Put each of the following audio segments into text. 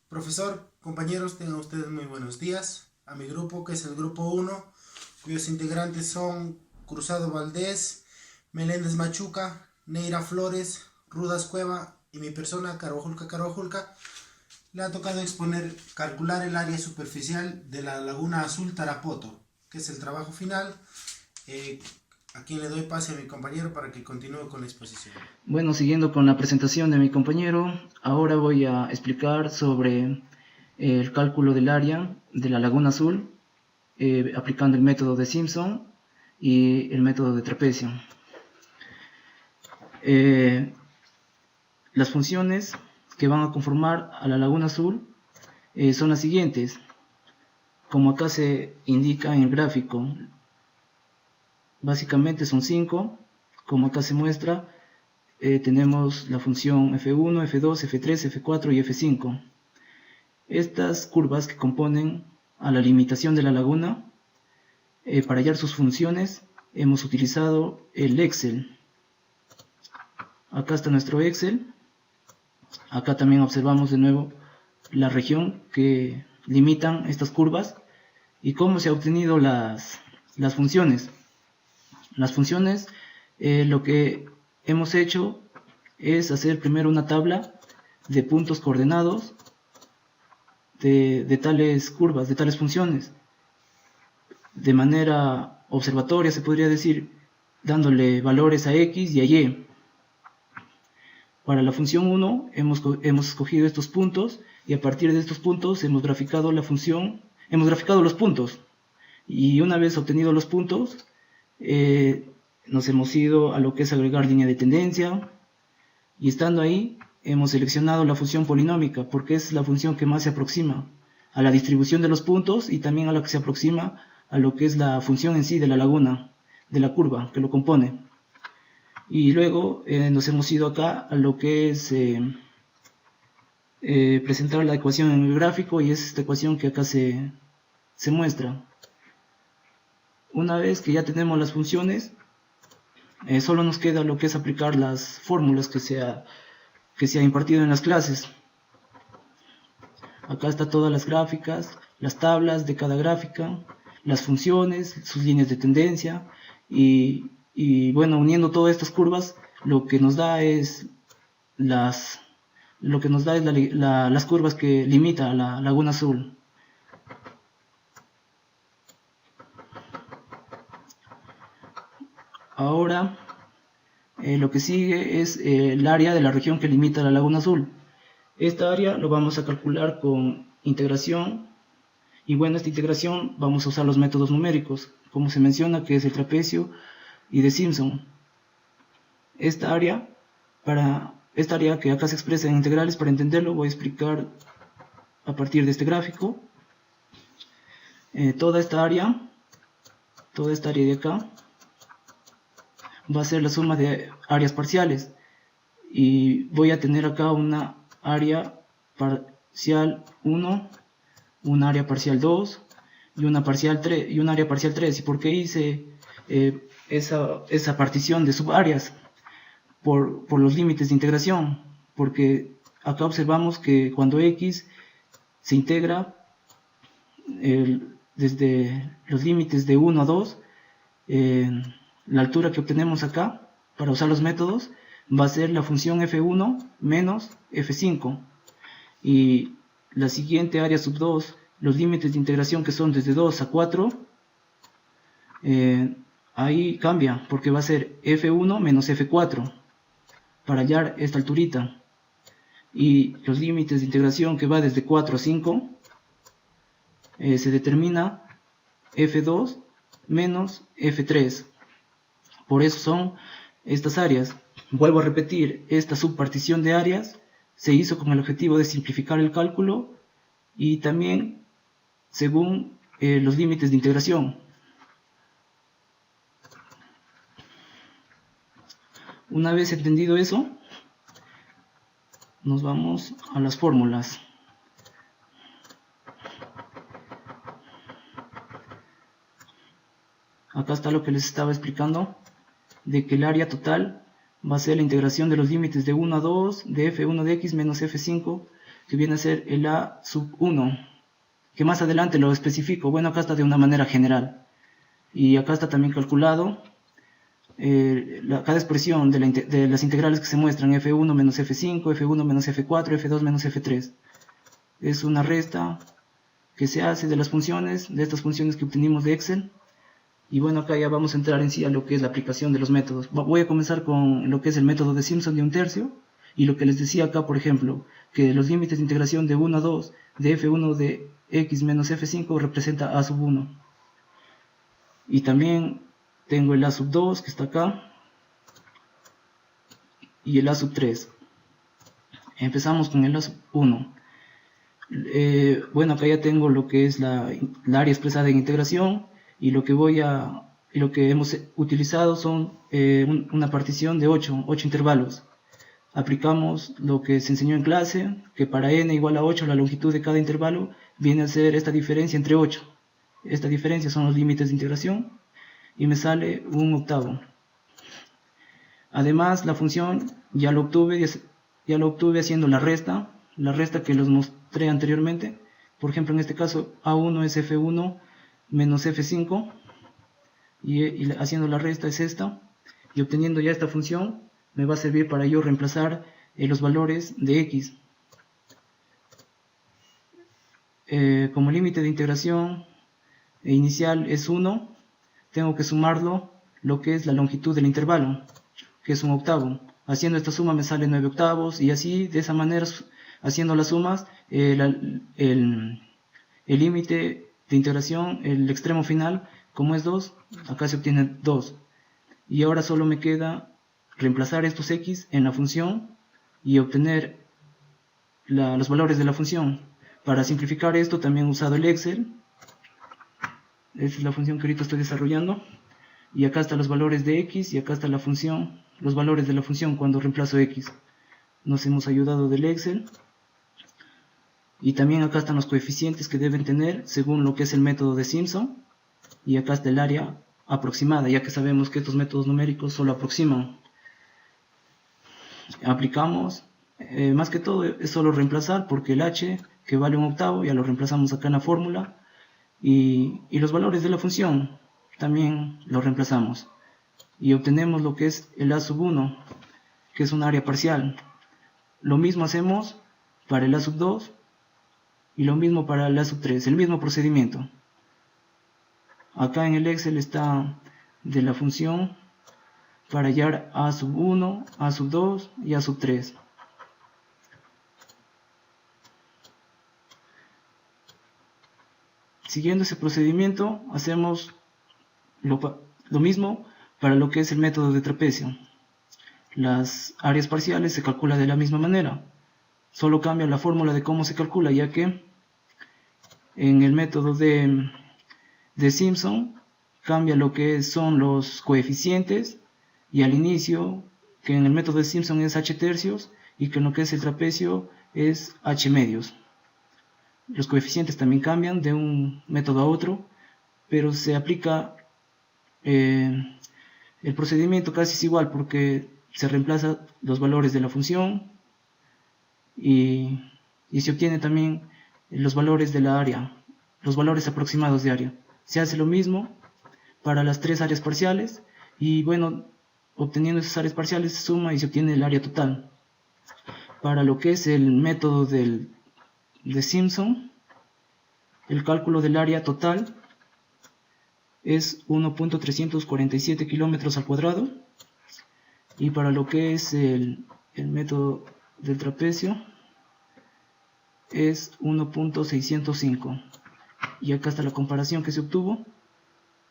Profesor, compañeros, tengan ustedes muy buenos días. A mi grupo, que es el grupo 1, cuyos integrantes son Cruzado Valdés, Meléndez Machuca, Neira Flores, Rudas Cueva y mi persona, Carvajulca, le ha tocado calcular el área superficial de la Laguna Azul Tarapoto, que es el trabajo final. A quien le doy pase a mi compañero para que continúe con la exposición. Bueno, siguiendo con la presentación de mi compañero, ahora voy a explicar sobre el cálculo del área de la Laguna Azul, aplicando el método de Simpson y el método de trapecio. Las funciones que van a conformar a la Laguna Azul son las siguientes. Como acá se indica en el gráfico, básicamente son 5, como acá se muestra. Tenemos la función f1, f2, f3, f4 y f5. Estas curvas que componen a la limitación de la laguna, para hallar sus funciones hemos utilizado el Excel. Acá está nuestro Excel. Acá también observamos de nuevo la región que limitan estas curvas y cómo se han obtenido las funciones. Las funciones, lo que hemos hecho es hacer primero una tabla de puntos coordenados de tales curvas, de tales funciones, de manera observatoria se podría decir, dándole valores a x y a y. Para la función 1 hemos escogido estos puntos y a partir de estos puntos hemos graficado la función, hemos graficado los puntos, y una vez obtenidos los puntos nos hemos ido a lo que es agregar línea de tendencia, y estando ahí hemos seleccionado la función polinómica porque es la función que más se aproxima a la distribución de los puntos y también a la que se aproxima a lo que es la función en sí de la laguna, de la curva que lo compone. Y luego nos hemos ido acá a lo que es presentar la ecuación en el gráfico, y es esta ecuación que acá se muestra. Una vez que ya tenemos las funciones, solo nos queda lo que es aplicar las fórmulas que se ha impartido en las clases. Acá están todas las gráficas, las tablas de cada gráfica, las funciones, sus líneas de tendencia, y bueno, uniendo todas estas curvas, lo que nos da es las curvas que limita a la Laguna Azul. Ahora lo que sigue es el área de la región que limita a la Laguna Azul. Esta área lo vamos a calcular con integración, y bueno, esta integración vamos a usar los métodos numéricos, como se menciona, que es el trapecio y de Simpson. Esta área que acá se expresa en integrales, para entenderlo voy a explicar a partir de este gráfico. Toda esta área de acá va a ser la suma de áreas parciales, y voy a tener acá una área parcial 1, una área parcial 2 y una parcial 3 y una área parcial 3. ¿Y por qué hice esa partición de subáreas? Por los límites de integración, porque acá observamos que cuando x se integra desde los límites de 1 a 2, la altura que obtenemos acá para usar los métodos va a ser la función f1 menos f5, y la siguiente área sub 2, los límites de integración que son desde 2 a 4, ahí cambia porque va a ser f1 menos f4 para hallar esta alturita, y los límites de integración que va desde 4 a 5 se determina f2 menos f3. Por eso son estas áreas. Vuelvo a repetir, esta subpartición de áreas se hizo con el objetivo de simplificar el cálculo y también según los límites de integración. Una vez entendido eso, nos vamos a las fórmulas. Acá está lo que les estaba explicando, de que el área total va a ser la integración de los límites de 1 a 2 de f1 de x menos f5 que viene a ser el A sub 1, que más adelante lo especifico. Bueno, acá está de una manera general. Y acá está también calculado cada expresión de las integrales que se muestran, f1 menos f5, f1 menos f4, f2 menos f3. Es una resta que se hace de las funciones, de estas funciones que obtenimos de Excel. Y bueno, acá ya vamos a entrar en sí a lo que es la aplicación de los métodos. Voy a comenzar con lo que es el método de Simpson de 1/3. Y lo que les decía acá, por ejemplo, que los límites de integración de 1 a 2 de f1 de x menos f5 representa a sub 1. Y también tengo el a sub 2 que está acá y el a sub 3. Empezamos con el a sub 1. Bueno, acá ya tengo lo que es la área expresada en integración, y lo que hemos utilizado son una partición de 8 intervalos. Aplicamos lo que se enseñó en clase, que para n igual a 8 la longitud de cada intervalo viene a ser esta diferencia entre 8. Esta diferencia son los límites de integración y me sale 1/8. Además, la función ya lo obtuve haciendo la resta que los mostré anteriormente. Por ejemplo, en este caso A1 es F1 menos F5 y haciendo la resta es esta, y obteniendo ya esta función me va a servir para yo reemplazar los valores de x. Como límite de integración inicial es 1, tengo que sumarlo lo que es la longitud del intervalo, que es 1/8. Haciendo esta suma me sale 9/8, y así, de esa manera, haciendo las sumas, el límite de integración, el extremo final, como es 2, acá se obtiene 2. Y ahora solo me queda reemplazar estos x en la función y obtener los valores de la función. Para simplificar esto también he usado el Excel. Esta es la función que ahorita estoy desarrollando. Y acá están los valores de x y acá está la función, los valores de la función cuando reemplazo x. Nos hemos ayudado del Excel. Y también acá están los coeficientes que deben tener según lo que es el método de Simpson. Y acá está el área aproximada, ya que sabemos que estos métodos numéricos solo aproximan. Aplicamos, más que todo es solo reemplazar, porque el h, que vale 1/8, ya lo reemplazamos acá en la fórmula. Y los valores de la función también los reemplazamos. Y obtenemos lo que es el a sub 1, que es un área parcial. Lo mismo hacemos para el a sub 2 y lo mismo para el a sub 3, el mismo procedimiento. Acá en el Excel está de la función para hallar a sub 1, a sub 2 y a sub 3. Siguiendo ese procedimiento, hacemos lo mismo para lo que es el método de trapecio. Las áreas parciales se calculan de la misma manera, solo cambia la fórmula de cómo se calcula, ya que en el método de Simpson cambia lo que son los coeficientes, y al inicio, que en el método de Simpson es h/3 y que en lo que es el trapecio es h/2. Los coeficientes también cambian de un método a otro, pero se aplica el procedimiento casi es igual, porque se reemplaza los valores de la función y se obtiene también los valores de la área, los valores aproximados de área. Se hace lo mismo para las tres áreas parciales y bueno, obteniendo esas áreas parciales se suma y se obtiene el área total. Para lo que es el método de Simpson, el cálculo del área total es 1.347 kilómetros al cuadrado, y para lo que es el método del trapecio es 1.605. Y acá está la comparación que se obtuvo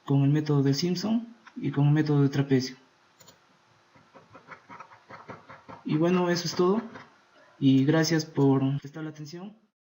con el método del Simpson y con el método de trapecio. Y bueno, eso es todo, y gracias por prestar la atención.